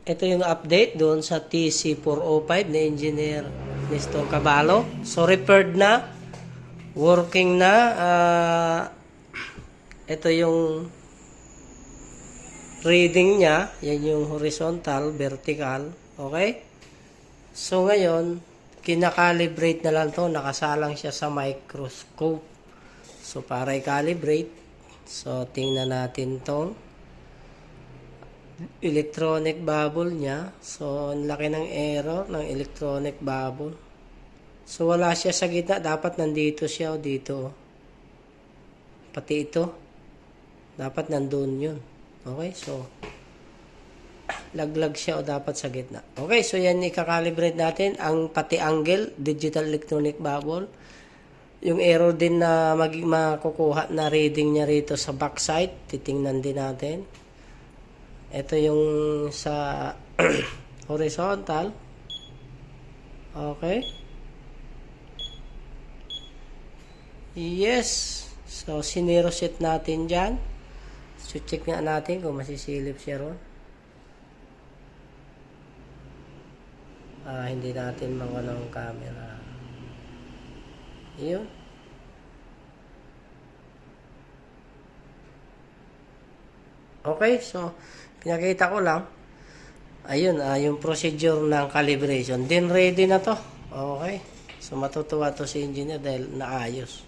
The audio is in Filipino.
Ito yung update doon sa TC405 na Engineer Nestor Caballo. So, repaired na. Working na. Ito yung reading niya. Yan yung horizontal, vertical. Okay? So, ngayon, kinakalibrate na lang to. Nakasalang siya sa microscope. So, para i-calibrate. So, tingnan natin tong electronic bubble niya. So, ang laki ng error ng electronic bubble. So, wala siya sa gitna. Dapat nandito siya o dito. Pati ito. Dapat nandun yun. Okay, so laglag siya o dapat sa gitna. Okay, so yan ikakalibrate natin. Ang pati angle, digital electronic bubble. Yung error din na makukuha na reading niya rito sa backside. Titingnan din natin. Ito yung sa horizontal. Okay. Yes. So, sinero set natin dyan. So, check nga natin kung masisilip siya ron. Hindi natin mawala ng camera. Yun. Okay, so pinakita ko lang. Ayun, yung procedure ng calibration. Then ready na to. Okay. So matutuwa to si engineer dahil naayos.